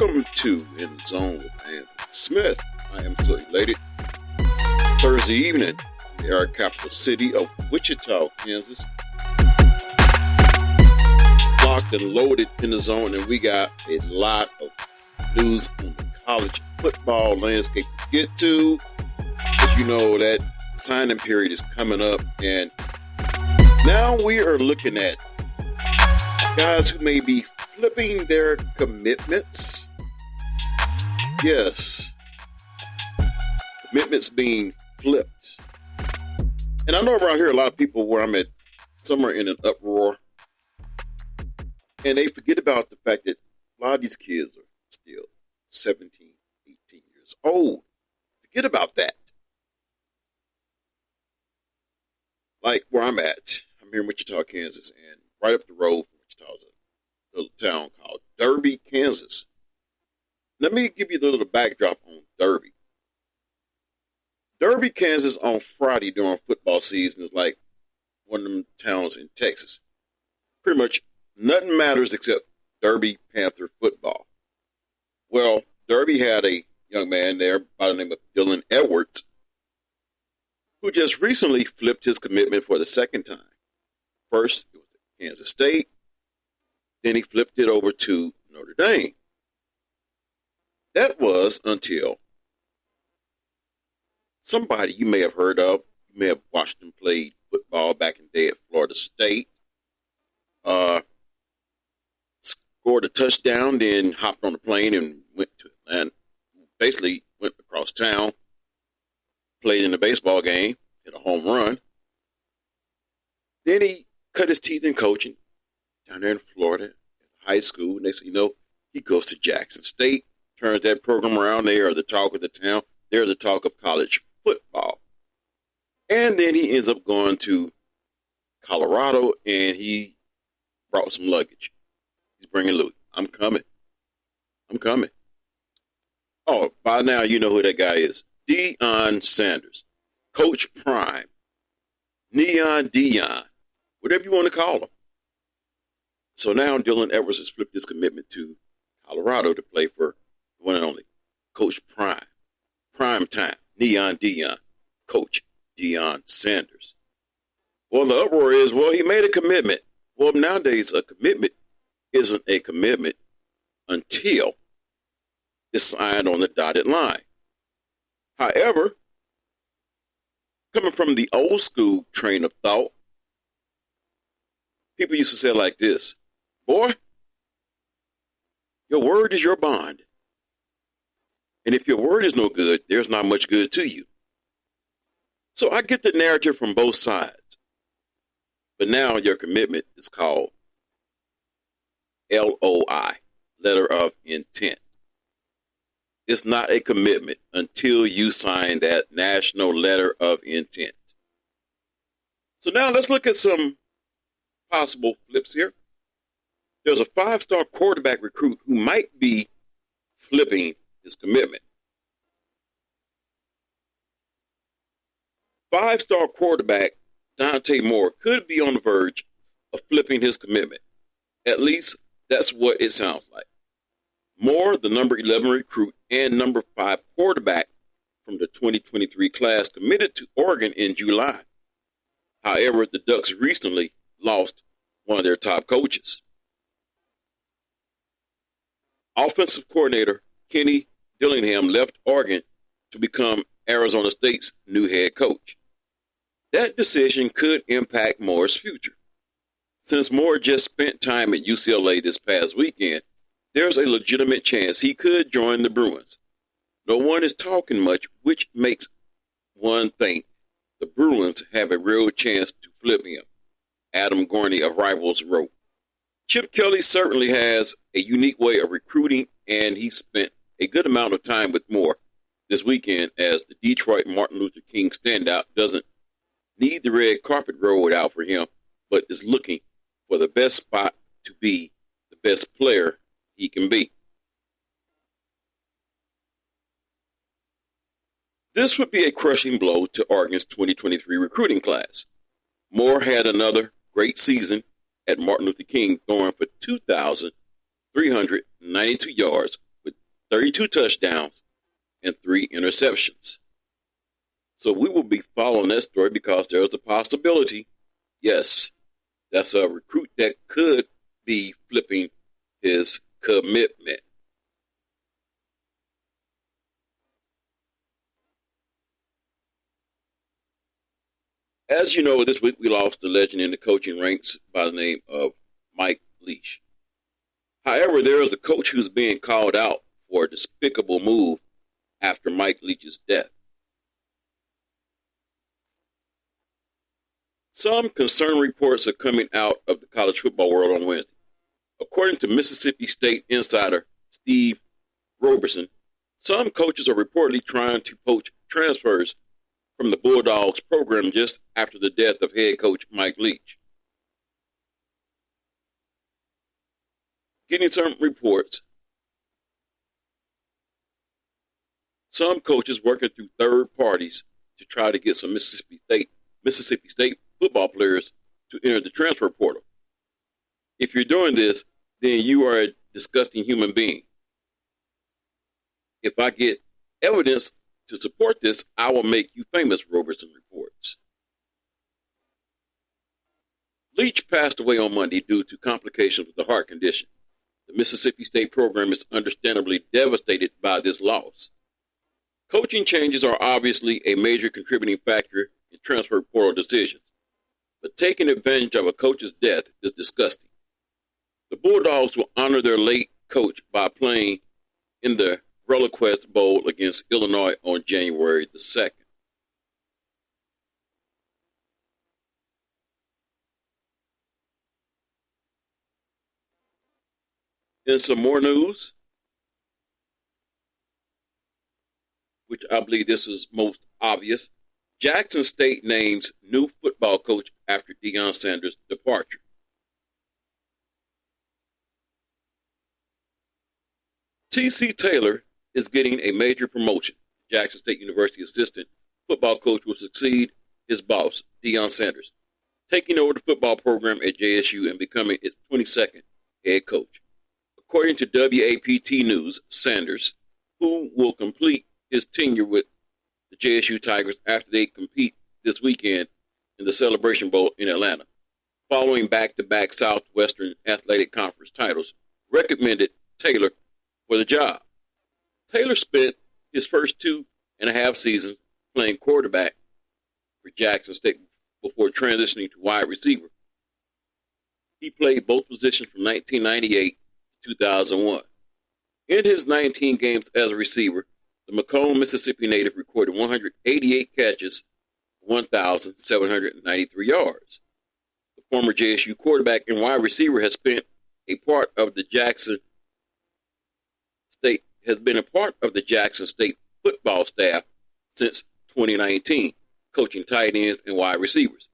Welcome to In the Zone with Anthony Smith. I am so elated. Thursday evening, in the Arab capital city of Wichita, Kansas. Locked and loaded in the zone, and we got a lot of news on the college football landscape to get to. As you know, that signing period is coming up, and now we are looking at guys who may be flipping their commitments. Yes, commitments being flipped. And I know around here a lot of people where I'm at, some are in an uproar, and they forget about the fact that a lot of these kids are still 17, 18 years old. Forget about that. Like where I'm at, I'm here in Wichita, Kansas, and right up the road from Wichita is a little town called Derby, Kansas. Let me give you a little backdrop on Derby. Derby, Kansas on Friday during football season is like one of them towns in Texas. Pretty much nothing matters except Derby Panther football. Well, Derby had a young man there by the name of Dylan Edwards, who just recently flipped his commitment for the second time. First, it was at Kansas State. Then he flipped it over to Notre Dame. That was until somebody you may have heard of, you may have watched him play football back in the day at Florida State, scored a touchdown, then hopped on a plane and went to Atlanta. Basically went across town, played in a baseball game, hit a home run. Then he cut his teeth in coaching down there in Florida at high school. Next thing you know, he goes to Jackson State, turns that program around. They are the talk of the town. They're the talk of college football. And then he ends up going to Colorado, and he brought some luggage. He's bringing Louis. I'm coming. Oh, by now you know who that guy is. Deion Sanders, Coach Prime, Neon Dion, whatever you want to call him. So now Dylan Edwards has flipped his commitment to Colorado to play for the one and only Coach Prime. Prime time, Neon Dion, Coach Deion Sanders. Well, the uproar is, well, he made a commitment. Well, nowadays, a commitment isn't a commitment until it's signed on the dotted line. However, coming from the old school train of thought, people used to say it like this: boy, your word is your bond. And if your word is no good, there's not much good to you. So I get the narrative from both sides. But now your commitment is called LOI, letter of intent. It's not a commitment until you sign that national letter of intent. So now let's look at some possible flips here. There's a 5-star quarterback recruit who might be flipping his commitment. 5-star quarterback Dante Moore could be on the verge of flipping his commitment. At least that's what it sounds like. Moore, the number 11 recruit and number 5 quarterback from the 2023 class, committed to Oregon in July. However, the Ducks recently lost one of their top coaches. Offensive coordinator Kenny Dillingham left Oregon to become Arizona State's new head coach. That decision could impact Moore's future. Since Moore just spent time at UCLA this past weekend, there's a legitimate chance he could join the Bruins. No one is talking much, which makes one think the Bruins have a real chance to flip him. Adam Gorney of Rivals wrote. Chip Kelly certainly has a unique way of recruiting, and he spent a good amount of time with Moore this weekend as the Detroit Martin Luther King standout doesn't need the red carpet rolled out for him, but is looking for the best spot to be the best player he can be. This would be a crushing blow to Oregon's 2023 recruiting class. Moore had another great season at Martin Luther King, throwing for 2,392 yards with 32 touchdowns, and 3 interceptions. So we will be following that story because there's a possibility, yes, that's a recruit that could be flipping his commitment. As you know, this week we lost the legend in the coaching ranks by the name of Mike Leach. However, there is a coach who's being called out for a despicable move after Mike Leach's death. Some concerning reports are coming out of the college football world on Wednesday. According to Mississippi State insider Steve Roberson, some coaches are reportedly trying to poach transfers from the Bulldogs program just after the death of head coach Mike Leach. Getting some reports, some coaches working through third parties to try to get some Mississippi State football players to enter the transfer portal. If you're doing this, then you are a disgusting human being. If I get evidence to support this, I will make you famous, Robertson reports. Leach passed away on Monday due to complications with a heart condition. The Mississippi State program is understandably devastated by this loss. Coaching changes are obviously a major contributing factor in transfer portal decisions, but taking advantage of a coach's death is disgusting. The Bulldogs will honor their late coach by playing in the ReliaQuest Bowl against Illinois on January the 2nd. In some more news, which I believe this is most obvious, Jackson State names new football coach after Deion Sanders' departure. T.C. Taylor is getting a major promotion. Jackson State University assistant football coach will succeed his boss, Deion Sanders, taking over the football program at JSU and becoming its 22nd head coach. According to WAPT News, Sanders, who will complete his tenure with the JSU Tigers after they compete this weekend in the Celebration Bowl in Atlanta, following back-to-back Southwestern Athletic Conference titles, recommended Taylor for the job. Taylor spent his first 2.5 seasons playing quarterback for Jackson State before transitioning to wide receiver. He played both positions from 1998 to 2001. In his 19 games as a receiver, the Macomb, Mississippi native recorded 188 catches, 1,793 yards. The former JSU quarterback and wide receiver has been a part of the Jackson State football staff since 2019, coaching tight ends and wide receivers.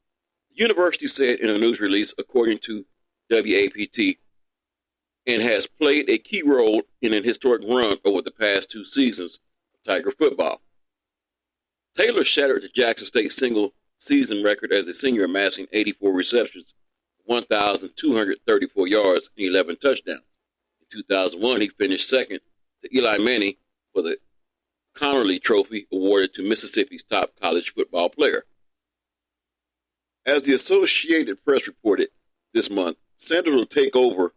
The university said in a news release, according to WAPT, and has played a key role in an historic run over the past 2 seasons of Tiger football. Taylor shattered the Jackson State single-season record as a senior, amassing 84 receptions, 1,234 yards, and 11 touchdowns. In 2001, he finished second to Eli Manning for the Connerly Trophy awarded to Mississippi's top college football player. As the Associated Press reported this month, Sanders will take over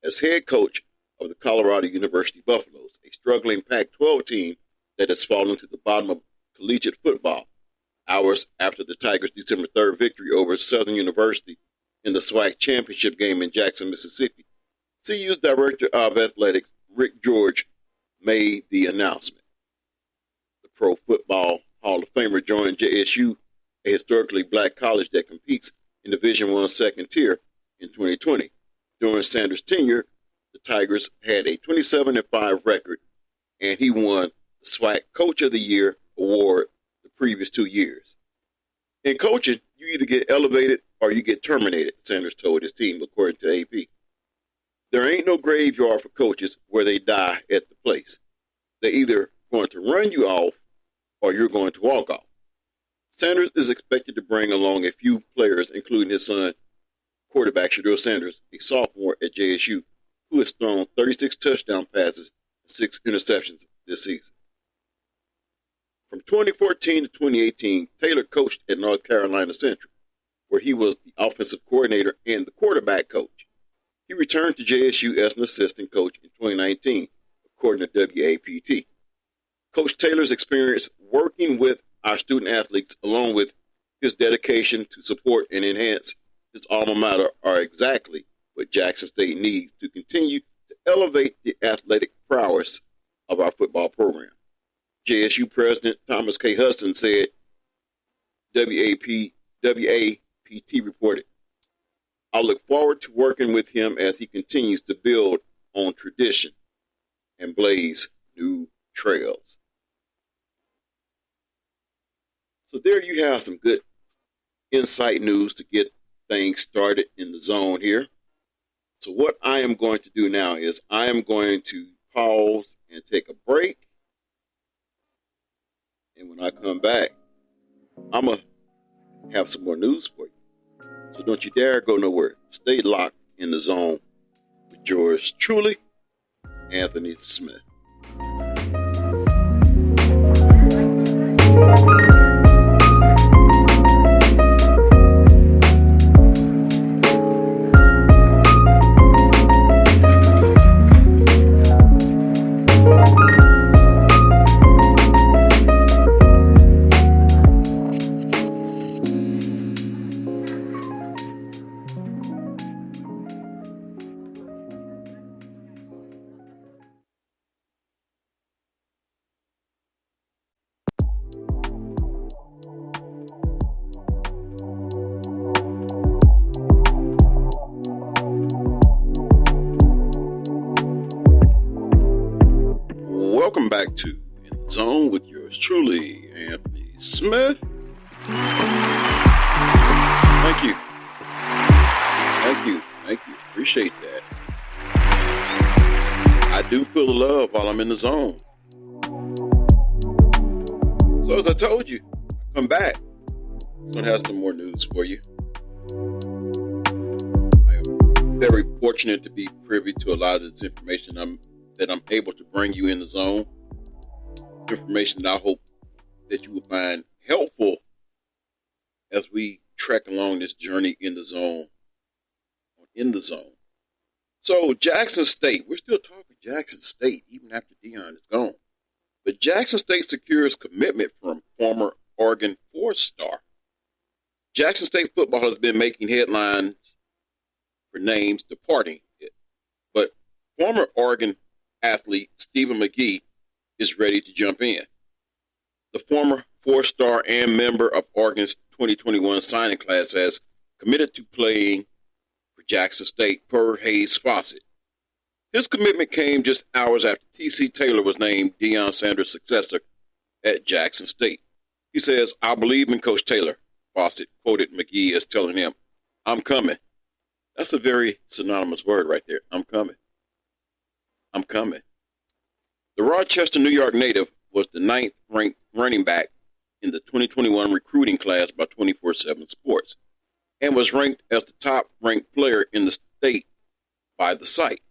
as head coach of the Colorado University Buffaloes, a struggling Pac-12 team that has fallen to the bottom of collegiate football, hours after the Tigers' December 3rd victory over Southern University in the SWAC championship game in Jackson, Mississippi. CU's Director of Athletics, Rick George, made the announcement. The Pro Football Hall of Famer joined JSU, a historically black college that competes in Division I second tier, in 2020. During Sanders' tenure, the Tigers had a 27-5 record, and he won the SWAC Coach of the Year award the previous 2 years. In coaching, you either get elevated or you get terminated, Sanders told his team, according to AP. There ain't no graveyard for coaches where they die at the place. They're either going to run you off or you're going to walk off. Sanders is expected to bring along a few players, including his son, quarterback Shedeur Sanders, a sophomore at JSU, who has thrown 36 touchdown passes 6 interceptions this season. From 2014 to 2018, Taylor coached at North Carolina Central, where he was the offensive coordinator and the quarterback coach. He returned to JSU as an assistant coach in 2019, according to WAPT. Coach Taylor's experience working with our student athletes, along with his dedication to support and enhance his alma mater, are exactly what Jackson State needs to continue to elevate the athletic prowess of our football program. JSU President Thomas K. Hudson said, WAPT reported, I look forward to working with him as he continues to build on tradition and blaze new trails. So there you have some good insight news to get things started in the zone here. So what I am going to do now is I am going to pause and take a break. And when I come back, I'm going to have some more news for you. So don't you dare go nowhere. Stay locked in the zone with yours truly, Anthony Smith. Welcome back to In the Zone with yours truly, Anthony Smith. Thank you. Appreciate that. I do feel the love while I'm in the zone. So as I told you, I come back. I'm going to have some more news for you. I am very fortunate to be privy to a lot of this information that I'm able to bring you in the zone. Information that I hope that you will find helpful as we trek along this journey in the zone. So Jackson State, we're still talking Jackson State even after Deion is gone. But Jackson State secures commitment from former Oregon 4-star. Jackson State football has been making headlines for names departing it. But former Oregon athlete Stephen McGee is ready to jump in. The former 4-star and member of Oregon's 2021 signing class has committed to playing for Jackson State per Hayes Fawcett. His commitment came just hours after T.C. Taylor was named Deion Sanders' successor at Jackson State. He says, I believe in Coach Taylor. Fawcett quoted McGee as telling him, I'm coming. That's a very synonymous word right there. I'm coming. The Rochester, New York native was the 9th ranked running back in the 2021 recruiting class by 24/7 Sports and was ranked as the top-ranked player in the state by the site.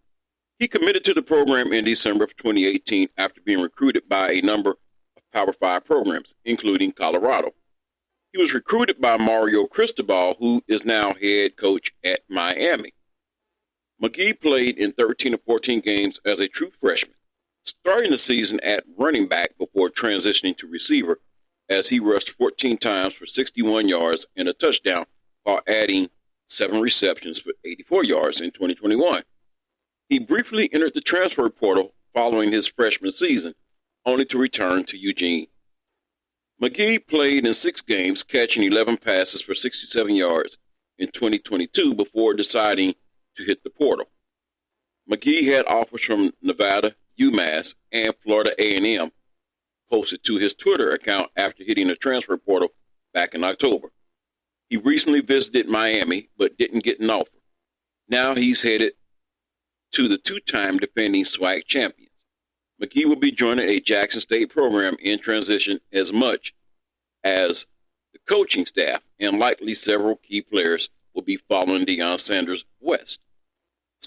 He committed to the program in December of 2018 after being recruited by a number of Power 5 programs, including Colorado. He was recruited by Mario Cristobal, who is now head coach at Miami. McGee played in 13 of 14 games as a true freshman, starting the season at running back before transitioning to receiver, as he rushed 14 times for 61 yards and a touchdown while adding 7 receptions for 84 yards in 2021. He briefly entered the transfer portal following his freshman season, only to return to Eugene. McGee played in 6 games, catching 11 passes for 67 yards in 2022 before deciding to hit the portal. McGee had offers from Nevada, UMass, and Florida A&M posted to his Twitter account after hitting the transfer portal back in October. He recently visited Miami, but didn't get an offer. Now he's headed to the 2-time defending SWAC champions. McGee will be joining a Jackson State program in transition as much as the coaching staff, and likely several key players will be following Deion Sanders west.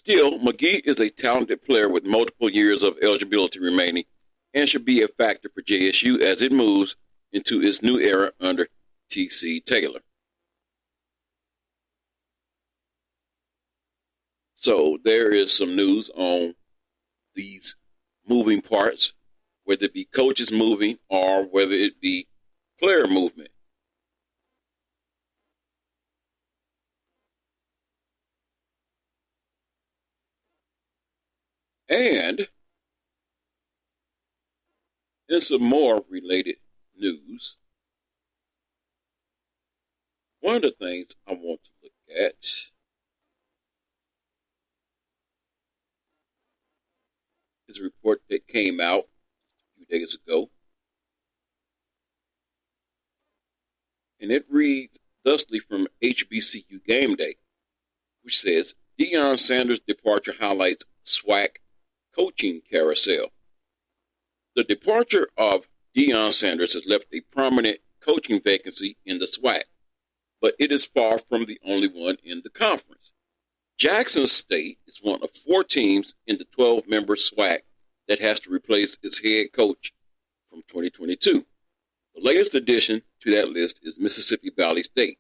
Still, McGee is a talented player with multiple years of eligibility remaining and should be a factor for JSU as it moves into its new era under T.C. Taylor. So there is some news on these moving parts, whether it be coaches moving or whether it be player movement. And in some more related news, one of the things I want to look at is a report that came out a few days ago. And it reads thusly from HBCU Game Day, which says, Deion Sanders' departure highlights SWAC coaching carousel. The departure of Deion Sanders has left a prominent coaching vacancy in the SWAC, but it is far from the only one in the conference. Jackson State is one of 4 teams in the 12-member SWAC that has to replace its head coach from 2022. The latest addition to that list is Mississippi Valley State.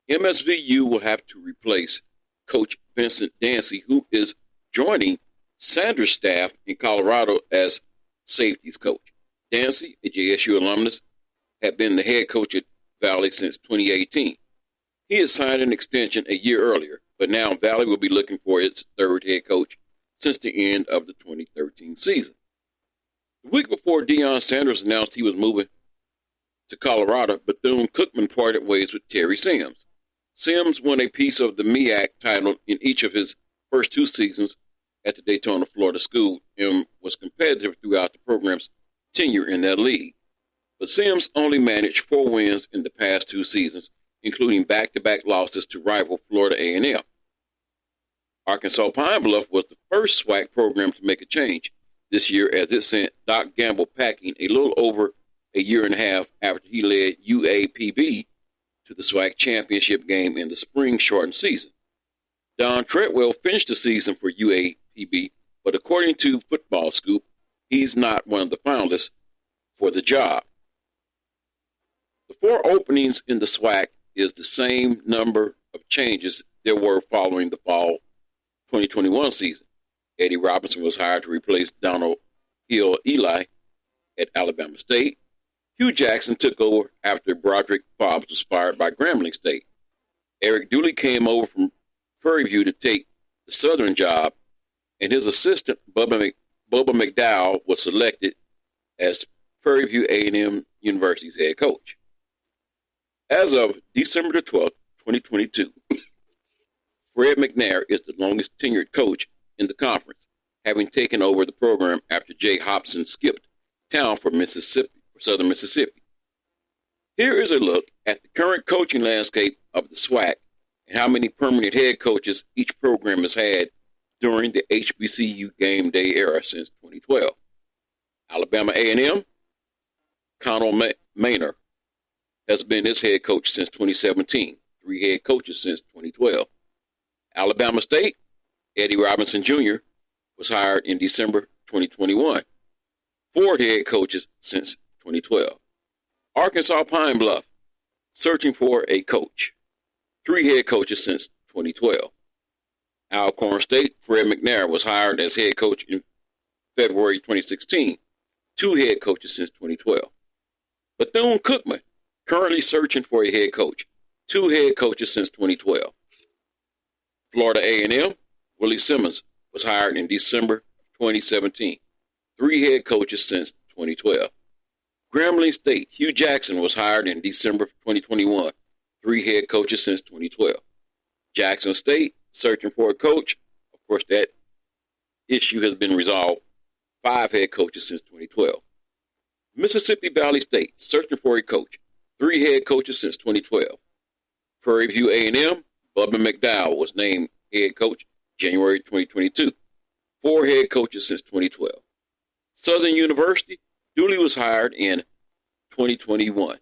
MSVU will have to replace Coach Vincent Dancy, who is joining Sanders' staff in Colorado as safeties coach. Dancy, a JSU alumnus, had been the head coach at Valley since 2018. He had signed an extension a year earlier, but now Valley will be looking for its 3rd head coach since the end of the 2013 season. The week before Deion Sanders announced he was moving to Colorado, Bethune-Cookman parted ways with Terry Sims. Sims won a piece of the MEAC title in each of his first 2 seasons at the Daytona, Florida school and was competitive throughout the program's tenure in that league. But Sims only managed 4 wins in the past 2 seasons, including back-to-back losses to rival Florida A&M. Arkansas Pine Bluff was the first SWAC program to make a change this year as it sent Doc Gamble packing a little over a year and a half after he led UAPB to the SWAC championship game in the spring shortened season. Don Treadwell finished the season for UAPB, but according to Football Scoop, he's not one of the finalists for the job. The 4 openings in the SWAC is the same number of changes there were following the fall 2021 season. Eddie Robinson was hired to replace Donald Hill Eli at Alabama State. Hugh Jackson took over after Broderick Fobbs was fired by Grambling State. Eric Dooley came over from Prairie View to take the Southern job, and his assistant, Bubba McDowell, was selected as Prairie View A&M University's head coach. As of December the 12th, 2022, Fred McNair is the longest tenured coach in the conference, having taken over the program after Jay Hobson skipped town for Southern Mississippi. Here is a look at the current coaching landscape of the SWAC and how many permanent head coaches each program has had during the HBCU Game Day era since 2012. Alabama A&M, Connell Maynor has been its head coach since 2017, 3 head coaches since 2012. Alabama State, Eddie Robinson Jr. was hired in December 2021, 4 head coaches since 2012. Arkansas Pine Bluff, searching for a coach, 3 head coaches since 2012. Alcorn State, Fred McNair was hired as head coach in February 2016, 2 head coaches since 2012. Bethune-Cookman, currently searching for a head coach, 2 head coaches since 2012. Florida A&M, Willie Simmons was hired in December 2017, 3 head coaches since 2012. Grambling State, Hugh Jackson was hired in December 2021, 3 head coaches since 2012. Jackson State, searching for a coach. Of course, that issue has been resolved, 5 head coaches since 2012. Mississippi Valley State, searching for a coach, 3 head coaches since 2012. Prairie View A&M, Bubba McDowell was named head coach January 2022, 4 head coaches since 2012. Southern University, Dooley was hired in 2021,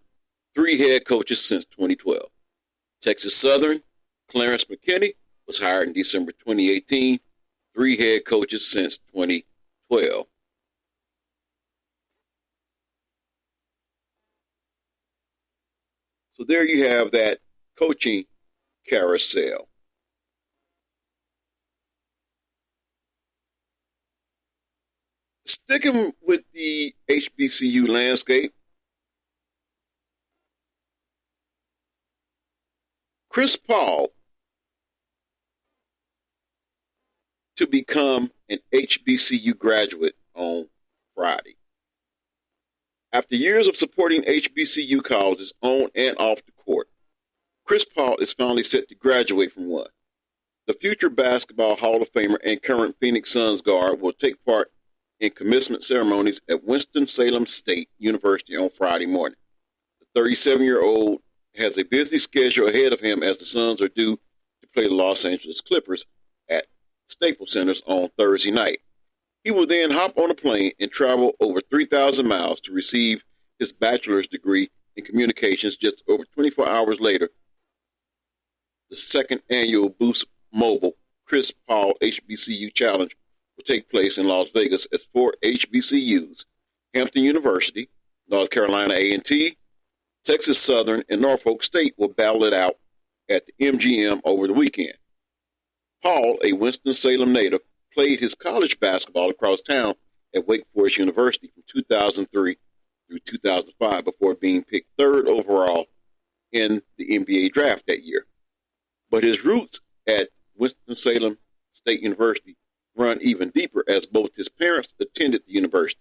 3 head coaches since 2012. Texas Southern, Clarence McKinney was hired in December 2018, 3 head coaches since 2012. So there you have that coaching carousel. Sticking with the HBCU landscape, Chris Paul to become an HBCU graduate on Friday. After years of supporting HBCU causes on and off the court, Chris Paul is finally set to graduate from one. The future Basketball Hall of Famer and current Phoenix Suns guard will take part in commencement ceremonies at Winston-Salem State University on Friday morning. The 37-year-old has a busy schedule ahead of him as the Suns are due to play the Los Angeles Clippers at Staples Center on Thursday night. He will then hop on a plane and travel over 3,000 miles to receive his bachelor's degree in communications just over 24 hours later. The second annual Boost Mobile Chris Paul HBCU Challenge will take place in Las Vegas as 4 HBCUs, Hampton University, North Carolina A&T, Texas Southern, and Norfolk State will battle it out at the MGM over the weekend. Paul, a Winston-Salem native, played his college basketball across town at Wake Forest University from 2003 through 2005 before being picked 3rd overall in the NBA draft that year. But his roots at Winston-Salem State University run even deeper as both his parents attended the university.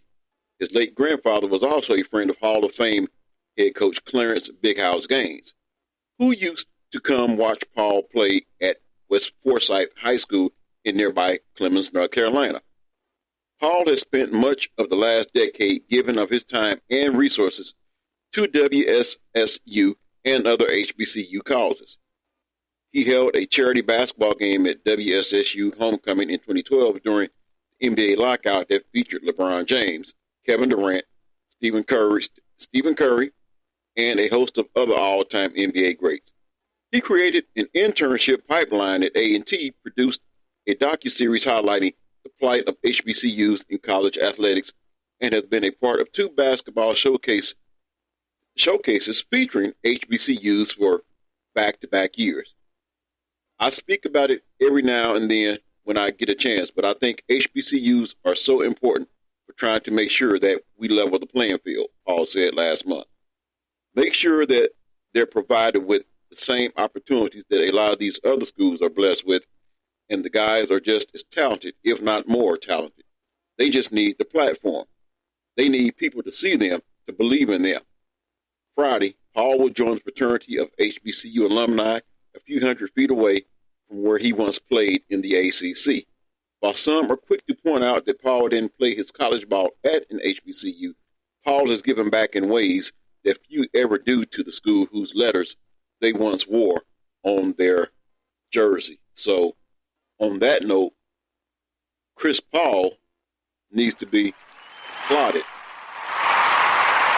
His late grandfather was also a friend of Hall of Fame head coach Clarence Big House Gaines, who used to come watch Paul play at West Forsyth High School in nearby Clemens, North Carolina. Paul has spent much of the last decade giving of his time and resources to WSSU and other HBCU causes. He held a charity basketball game at WSSU homecoming in 2012 during the NBA lockout that featured LeBron James, Kevin Durant, Stephen Curry, and a host of other all-time NBA greats. He created an internship pipeline at A&T, produced a docuseries highlighting the plight of HBCUs in college athletics, and has been a part of 2 basketball showcases featuring HBCUs for back-to-back years. I speak about it every now and then when I get a chance, but I think HBCUs are so important for trying to make sure that we level the playing field, Paul said last month. Make sure that they're provided with the same opportunities that a lot of these other schools are blessed with, and the guys are just as talented, if not more talented. They just need the platform. They need people to see them, to believe in them. Friday, Paul will join the fraternity of HBCU alumni a few hundred feet away from where he once played in the ACC. While some are quick to point out that Paul didn't play his college ball at an HBCU, Paul has given back in ways that few ever do to the school whose letters they once wore on their jersey. So, on that note, Chris Paul needs to be applauded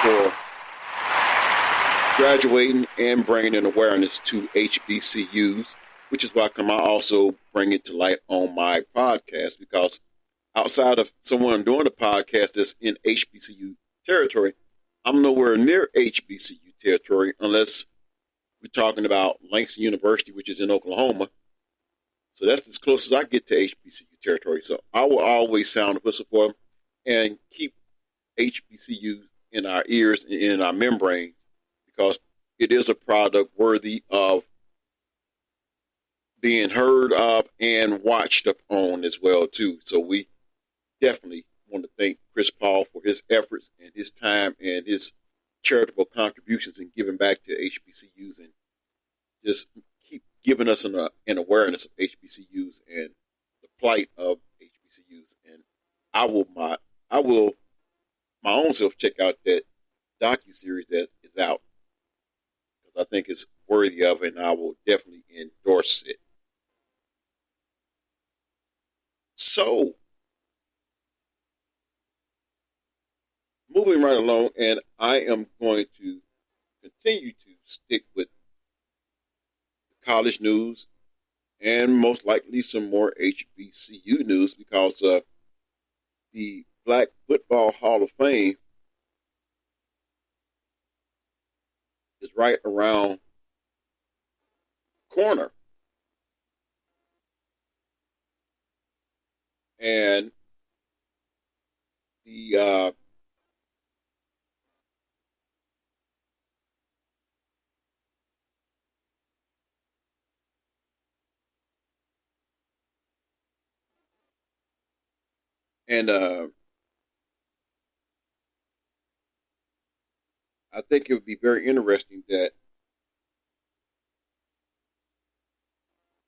for graduating and bringing an awareness to HBCUs, which is why I also bring it to light on my podcast, because outside of someone doing a podcast that's in HBCU territory, I'm nowhere near HBCU territory unless we're talking about Langston University, which is in Oklahoma. So that's as close as I get to HBCU territory. So I will always sound a whistle for them and keep HBCU in our ears and in our membranes, because it is a product worthy of being heard of and watched up on as well, too. So we definitely want to thank Chris Paul for his efforts and his time and his charitable contributions in giving back to HBCUs, and just keep giving us an awareness of HBCUs and the plight of HBCUs. And I will my own self check out that docuseries that is out, because I think it's worthy of it, and I will definitely endorse it. So, moving right along, and I am going to continue to stick with the college news and most likely some more HBCU news because the Black Football Hall of Fame is right around the corner. And the I think it would be very interesting that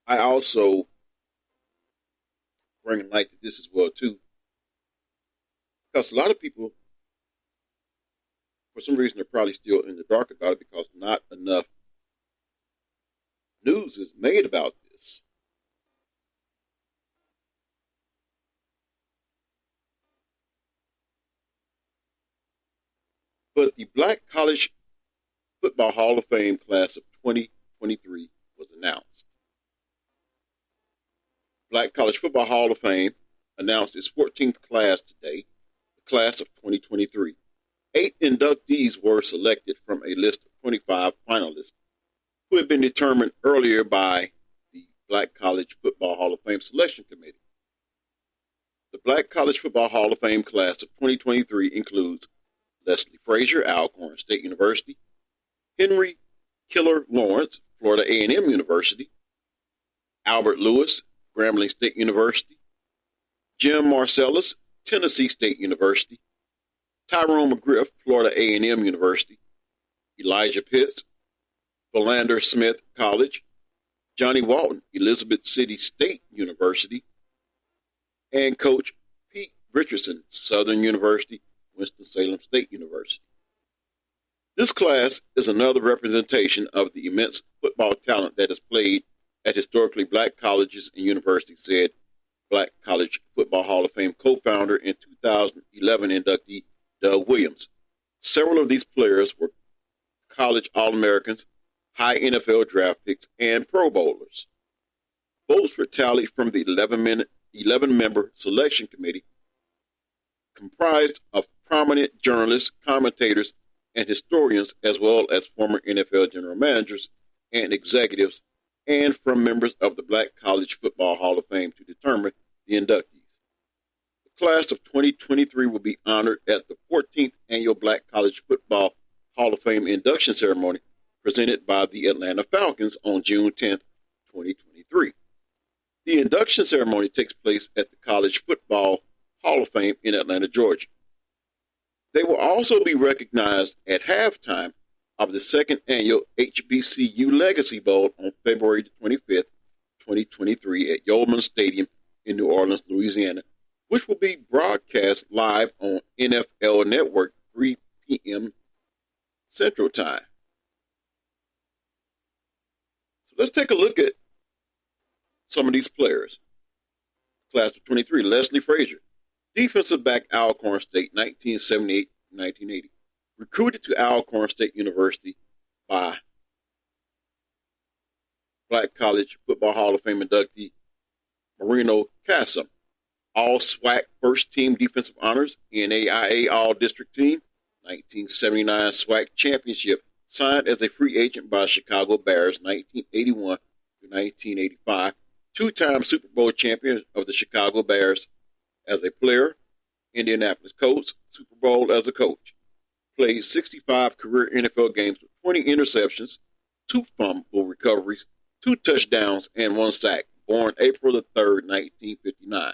I also bring light to this as well too, because a lot of people, for some reason, are probably still in the dark about it because not enough news is made about this. But the Black College Football Hall of Fame class of 2023 was announced. Black College Football Hall of Fame announced its 14th class today, the class of 2023. 8 inductees were selected from a list of 25 finalists who had been determined earlier by the Black College Football Hall of Fame Selection Committee. The Black College Football Hall of Fame class of 2023 includes Leslie Frazier, Alcorn State University; Henry Killer Lawrence, Florida A&M University; Albert Lewis, Grambling State University; Jim Marcellus, Tennessee State University; Tyrone McGriff, Florida A&M University; Elijah Pitts, Philander Smith College; Johnny Walton, Elizabeth City State University; and Coach Pete Richardson, Southern University, Winston-Salem State University. This class is another representation of the immense football talent that is played at historically black colleges and universities, said Black College Football Hall of Fame co-founder and 2011 inductee Doug Williams. Several of these players were college All-Americans, high NFL draft picks, and Pro Bowlers. Votes were tallied from the 11-member selection committee, comprised of prominent journalists, commentators, and historians, as well as former NFL general managers and executives, and from members of the Black College Football Hall of Fame to determine the inductees. The class of 2023 will be honored at the 14th Annual Black College Football Hall of Fame induction ceremony presented by the Atlanta Falcons on June 10, 2023. The induction ceremony takes place at the College Football Hall of Fame in Atlanta, Georgia. They will also be recognized at halftime of the second annual HBCU Legacy Bowl on February 25th, 2023 at Yeoman Stadium in New Orleans, Louisiana, which will be broadcast live on NFL Network 3 p.m. Central Time. So let's take a look at some of these players. Class of 23, Leslie Frazier, defensive back, Alcorn State, 1978-1980. Recruited to Alcorn State University by Black College Football Hall of Fame inductee Marino Casam. All SWAC first team defensive honors, NAIA All District Team, 1979 SWAC Championship, signed as a free agent by Chicago Bears, 1981 to 1985. Two-time Super Bowl champion of the Chicago Bears as a player, Indianapolis Colts, Super Bowl as a coach. Played 65 career NFL games with 20 interceptions, 2 fumble recoveries, 2 touchdowns, and 1 sack. Born April 3, 1959.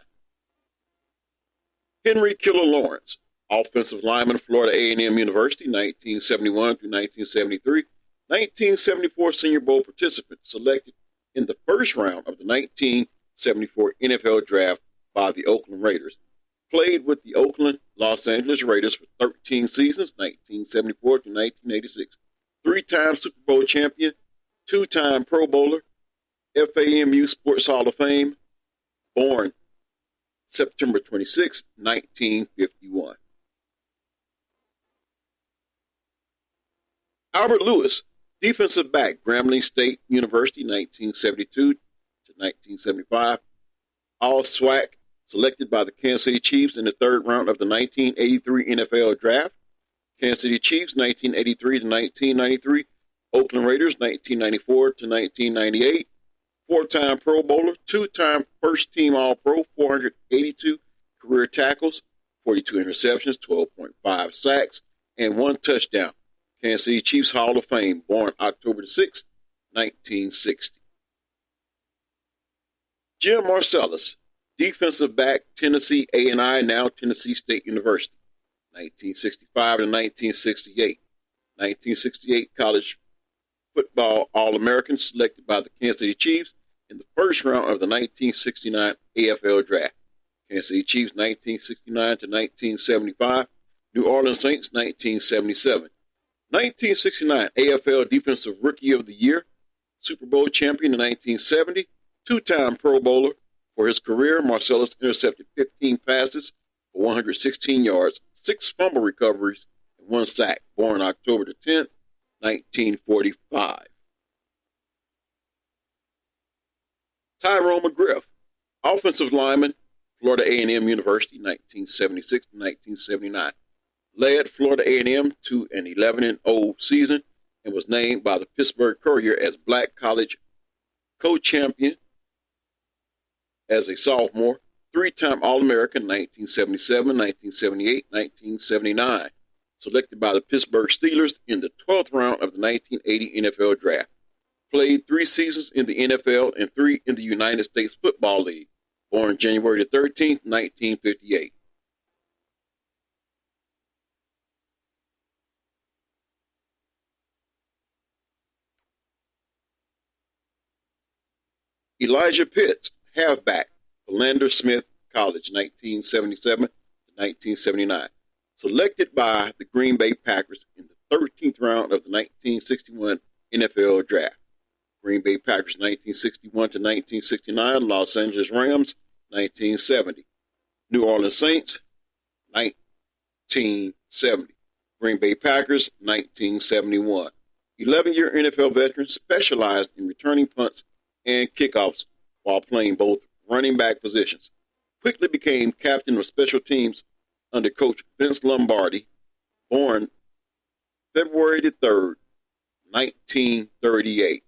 Henry Killer Lawrence, offensive lineman, Florida A&M University, 1971 to 1973. 1974 Senior Bowl participant, selected in the first round of the 1974 NFL Draft by the Oakland Raiders. Played with the Oakland Los Angeles Raiders for 13 seasons, 1974 to 1986. 3-time Super Bowl champion, 2-time Pro Bowler, FAMU Sports Hall of Fame, born September 26, 1951. Albert Lewis, defensive back, Grambling State University, 1972 to 1975. All SWAC, selected by the Kansas City Chiefs in the third round of the 1983 NFL Draft. Kansas City Chiefs, 1983 to 1993. Oakland Raiders, 1994 to 1998. Four-time Pro Bowler, two-time first-team All-Pro, 482 career tackles, 42 interceptions, 12.5 sacks, and one touchdown. Kansas City Chiefs Hall of Fame, born October 6, 1960. Jim Marcellus, defensive back, Tennessee A&I, now Tennessee State University, 1965 to 1968. 1968 college football All-American, selected by the Kansas City Chiefs in the first round of the 1969 AFL Draft. Kansas City Chiefs, 1969 to 1975. New Orleans Saints, 1977. 1969 AFL Defensive Rookie of the Year, Super Bowl champion in 1970, two-time Pro Bowler. For his career, Marcellus intercepted 15 passes for 116 yards, 6 fumble recoveries, and 1 sack, born October 10, 1945. Tyrone McGriff, offensive lineman, Florida A&M University, 1976 to 1979. Led Florida A&M to an 11-0 season and was named by the Pittsburgh Courier as Black College Co-Champion as a sophomore, three-time All-American, 1977, 1978, 1979. Selected by the Pittsburgh Steelers in the 12th round of the 1980 NFL Draft. Played 3 seasons in the NFL and 3 in the United States Football League. Born January 13, 1958. Elijah Pitts, halfback, Philander Smith College, 1977 to 1979. Selected by the Green Bay Packers in the 13th round of the 1961 NFL Draft. Green Bay Packers, 1961 to 1969. Los Angeles Rams, 1970. New Orleans Saints, 1970. Green Bay Packers, 1971. 11-year NFL veteran, specialized in returning punts and kickoffs while playing both running back positions. Quickly became captain of special teams under coach Vince Lombardi, born February 3rd, 1938.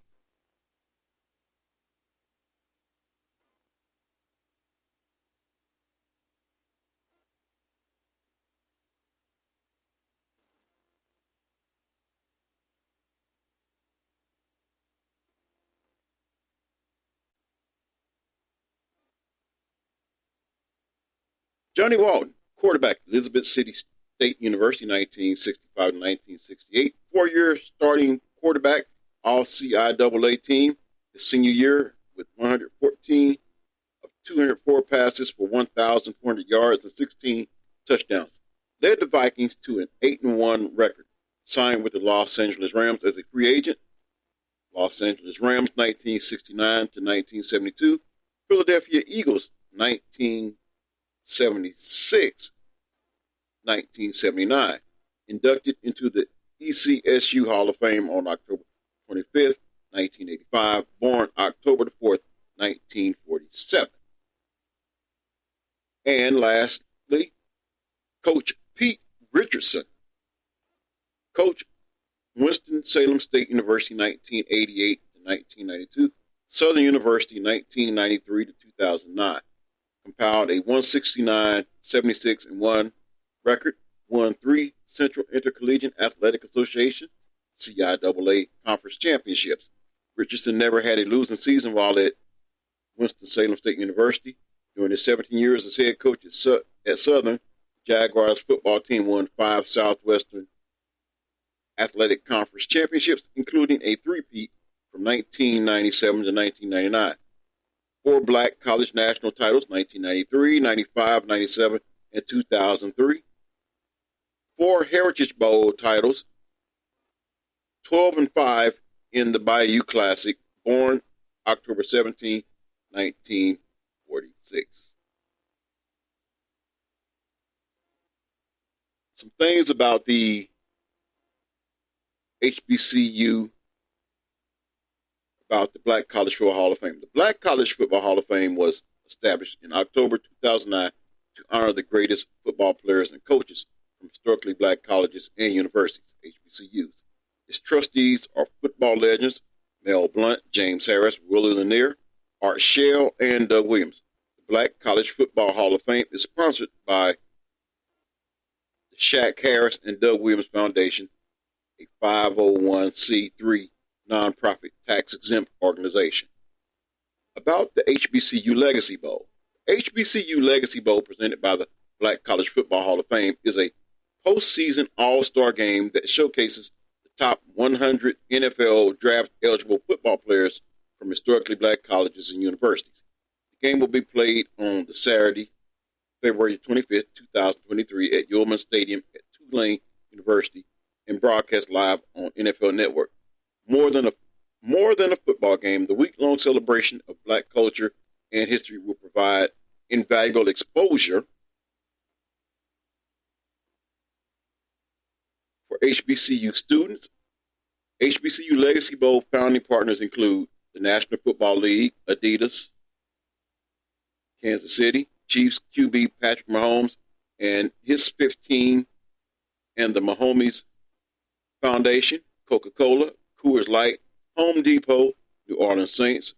Johnny Walton, quarterback, Elizabeth City State University, 1965 to 1968. 4-year starting quarterback, all CIAA team. His senior year with 114 of 204 passes for 1,400 yards and 16 touchdowns. Led the Vikings to an 8-1 record. Signed with the Los Angeles Rams as a free agent. Los Angeles Rams, 1969 to 1972. Philadelphia Eagles, 1976, 1979. Inducted into the BCSU Hall of Fame on October 25th, 1985. Born October 4th, 1947. And lastly, Coach Pete Richardson. Coach, Winston-Salem State University, 1988 to 1992. Southern University, 1993 to 2009. Compiled a 169, 76, and 1 record. Won 3 Central Intercollegiate Athletic Association, CIAA Conference Championships. Richardson never had a losing season while at Winston-Salem State University. During his 17 years as head coach at Southern, Jaguars football team won 5 Southwestern Athletic Conference Championships, including a three-peat from 1997 to 1999. 4 Black College National titles, 1993, 95, 97, and 2003. 4 Heritage Bowl titles, 12 and 5 in the Bayou Classic, born October 17, 1946. Some things about the HBCU about the Black College Football Hall of Fame. The Black College Football Hall of Fame was established in October 2009 to honor the greatest football players and coaches from historically black colleges and universities, HBCUs. Its trustees are football legends Mel Blount, James Harris, Willie Lanier, Art Shell, and Doug Williams. The Black College Football Hall of Fame is sponsored by the Shaq Harris and Doug Williams Foundation, a 501c3 nonprofit tax-exempt organization. About the HBCU Legacy Bowl. The HBCU Legacy Bowl, presented by the Black College Football Hall of Fame, is a postseason all-star game that showcases the top 100 NFL draft-eligible football players from historically black colleges and universities. The game will be played on the Saturday, February 25th, 2023 at Yeoman Stadium at Tulane University and broadcast live on NFL Network. More than a football game, the week-long celebration of black culture and history will provide invaluable exposure for HBCU students. HBCU Legacy Bowl founding partners include the National Football League, Adidas, Kansas City, Chiefs QB Patrick Mahomes and his 15, and the Mahomes Foundation, Coca-Cola, Coors Light, Home Depot, New Orleans Saints,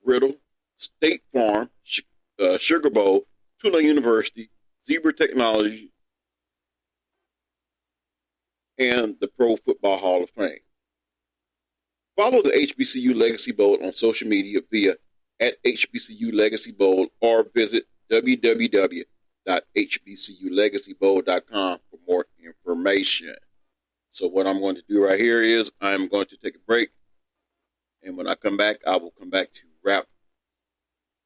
Riddle, State Farm, Sugar Bowl, Tulane University, Zebra Technology, and the Pro Football Hall of Fame. Follow the HBCU Legacy Bowl on social media via @HBCU Legacy Bowl or visit www.hbculegacybowl.com for more information. So what I'm going to do right here is I'm going to take a break. And when I come back, I will come back to wrap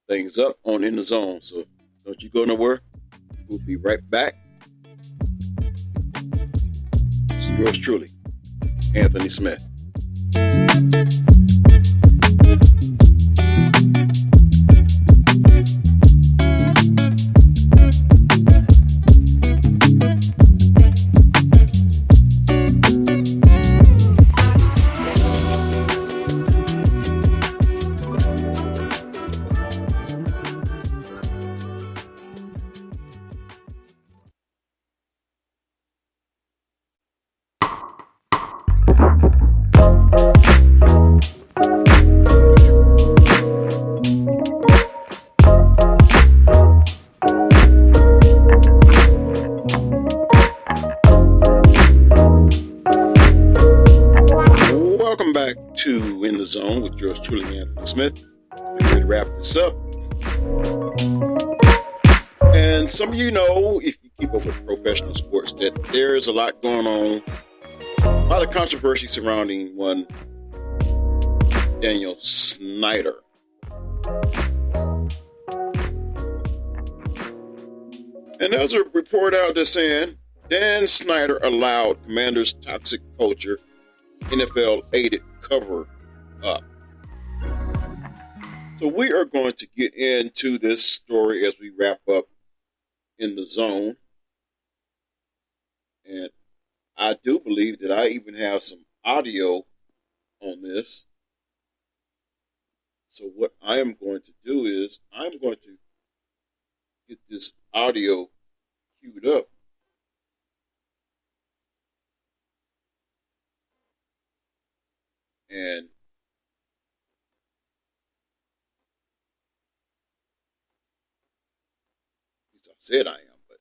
things up on In the Zone. So don't you go nowhere. We'll be right back. This is yours truly, Anthony Smith. Zone with yours truly, Anthony Smith. We're ready to wrap this up. And some of you know, if you keep up with professional sports, that there's a lot going on, a lot of controversy surrounding one Daniel Snyder. And there's a report out there saying Dan Snyder allowed Commanders' toxic culture, NFL-aided cover up. So we are going to get into this story as we wrap up In the Zone. And I do believe that I even have some audio on this. So what I am going to do is I'm going to get this audio queued up. And I said I am, but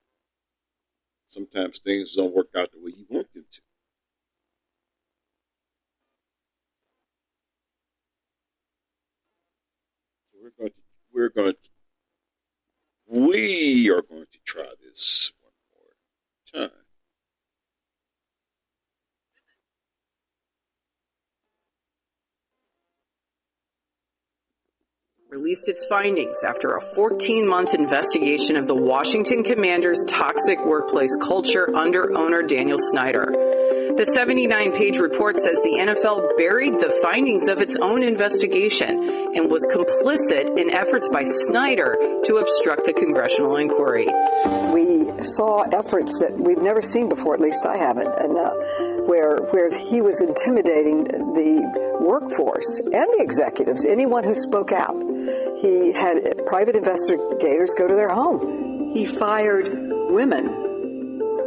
sometimes things don't work out the way you want them to. So we are going to try this one more time. Released its findings after a 14-month investigation of the Washington Commanders' toxic workplace culture under owner Daniel Snyder. The 79-page report says the NFL buried the findings of its own investigation and was complicit in efforts by Snyder to obstruct the congressional inquiry. We saw efforts that we've never seen before, at least I haven't, and where he was intimidating the workforce and the executives, anyone who spoke out. He had private investigators go to their home. He fired women.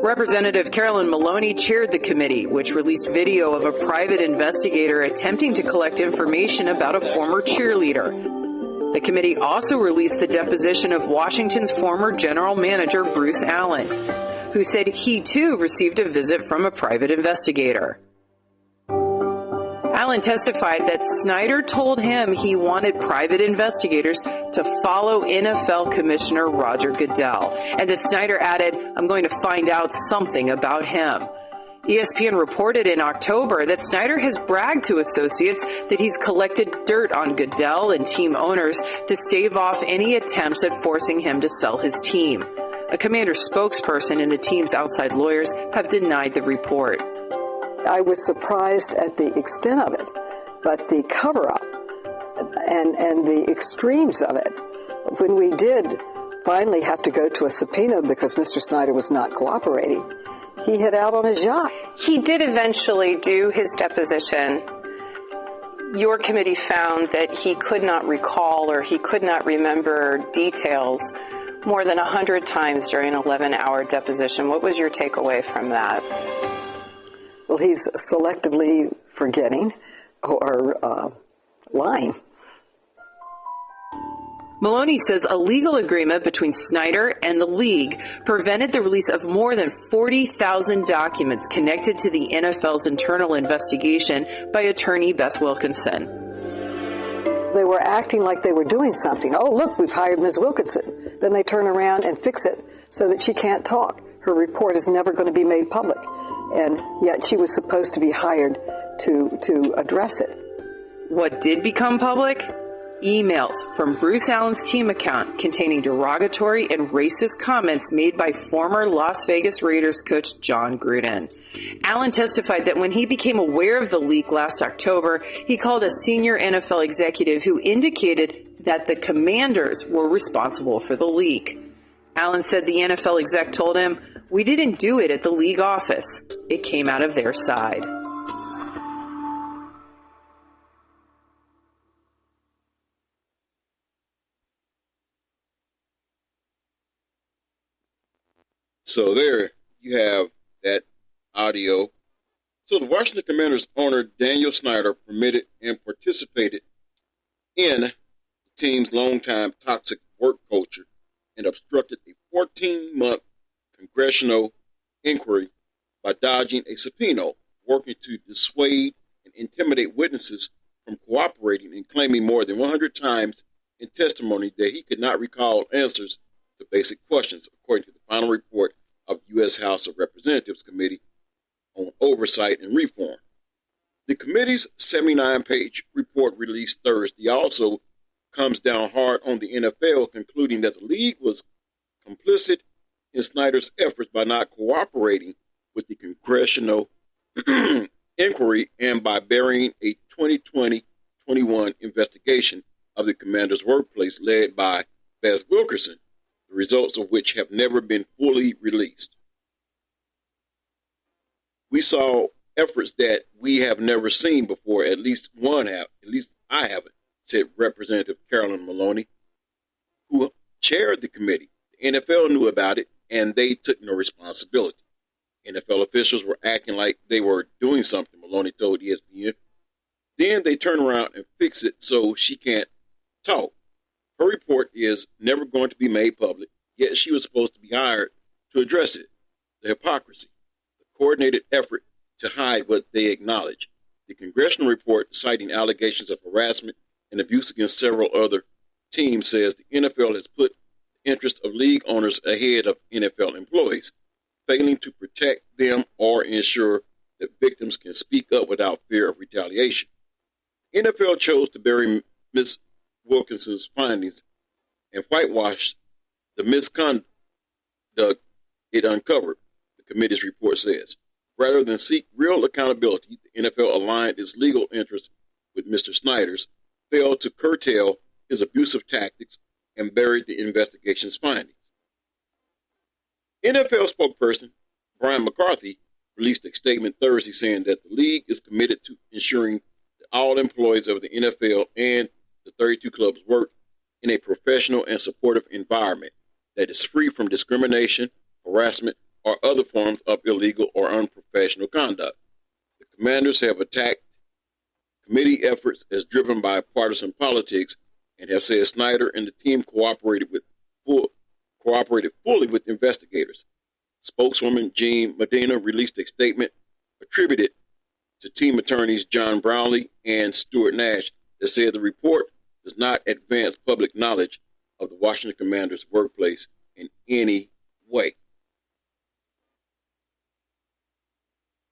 Representative Carolyn Maloney chaired the committee, which released video of a private investigator attempting to collect information about a former cheerleader. The committee also released the deposition of Washington's former general manager, Bruce Allen, who said he too received a visit from a private investigator. Allen testified that Snyder told him he wanted private investigators to follow NFL Commissioner Roger Goodell, and that Snyder added, "I'm going to find out something about him." ESPN reported in October that Snyder has bragged to associates that he's collected dirt on Goodell and team owners to stave off any attempts at forcing him to sell his team. A Commander spokesperson and the team's outside lawyers have denied the report. I was surprised at the extent of it, but the cover-up and the extremes of it. When we did finally have to go to a subpoena because Mr. Snyder was not cooperating, he hid out on his yacht. He did eventually do his deposition. Your committee found that he could not recall or he could not remember details more than 100 times during an 11-hour deposition. What was your takeaway from that? Well, he's selectively forgetting or lying. Maloney says a legal agreement between Snyder and the league prevented the release of more than 40,000 documents connected to the NFL's internal investigation by attorney Beth Wilkinson. They were acting like they were doing something. Oh, look, we've hired Ms. Wilkinson. Then they turn around and fix it so that she can't talk. Her report is never going to be made public. And yet she was supposed to be hired to address it. What did become public? Emails from Bruce Allen's team account containing derogatory and racist comments made by former Las Vegas Raiders coach John Gruden. Allen testified that when he became aware of the leak last October, he called a senior NFL executive who indicated that the Commanders were responsible for the leak. Allen said the NFL exec told him, "We didn't do it at the league office. It came out of their side." So there you have that audio. So the Washington Commanders owner Daniel Snyder permitted and participated in the team's longtime toxic work culture and obstructed a 14-month congressional inquiry by dodging a subpoena, working to dissuade and intimidate witnesses from cooperating, and claiming more than 100 times in testimony that he could not recall answers to basic questions, according to the final report of the U.S. House of Representatives Committee on Oversight and Reform. The committee's 79-page report released Thursday also comes down hard on the NFL, concluding that the league was complicit in Snyder's efforts by not cooperating with the congressional inquiry and by burying a 2020-21 investigation of the Commander's workplace led by Beth Wilkinson, the results of which have never been fully released. We saw efforts that we have never seen before, at least I haven't, said Representative Carolyn Maloney, who chaired the committee. The NFL knew about it, and they took no responsibility. NFL officials were acting like they were doing something, Maloney told ESPN. Then they turn around and fix it so she can't talk. Her report is never going to be made public, yet she was supposed to be hired to address it. The hypocrisy, the coordinated effort to hide what they acknowledge. The congressional report, citing allegations of harassment and abuse against several other teams, says the NFL has put the interest of league owners ahead of NFL employees, failing to protect them or ensure that victims can speak up without fear of retaliation. NFL chose to bury Ms. Wilkinson's findings and whitewash the misconduct it uncovered, the committee's report says. Rather than seek real accountability, the NFL aligned its legal interests with Mr. Snyder's, failed to curtail his abusive tactics, and buried the investigation's findings. NFL spokesperson Brian McCarthy released a statement Thursday saying that the league is committed to ensuring the all employees of the NFL and the 32 clubs work in a professional and supportive environment that is free from discrimination, harassment, or other forms of illegal or unprofessional conduct. The Commanders have attacked committee efforts as driven by partisan politics and have said Snyder and the team cooperated fully with investigators. Spokeswoman Jean Medina released a statement attributed to team attorneys John Brownlee and Stuart Nash that said the report does not advance public knowledge of the Washington Commanders' workplace in any way.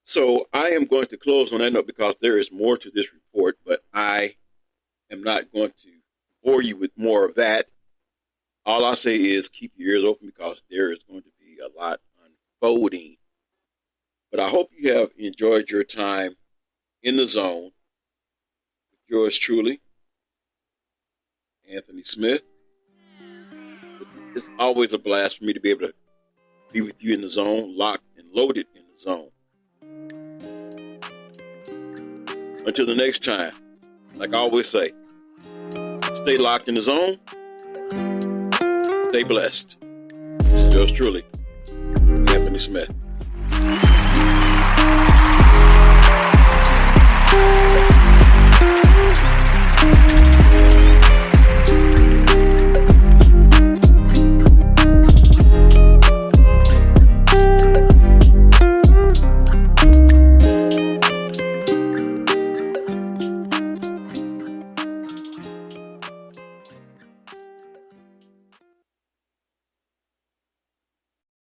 So I am going to close on that note because there is more to this report, but I am not going to bore you with more of that. All I say is keep your ears open because there is going to be a lot unfolding. But I hope you have enjoyed your time in the zone with yours truly, Anthony Smith. It's always a blast for me to be able to be with you in the zone, locked and loaded in the zone. Until the next time, like I always say, stay locked in the zone, stay blessed. Yours truly, Anthony Smith.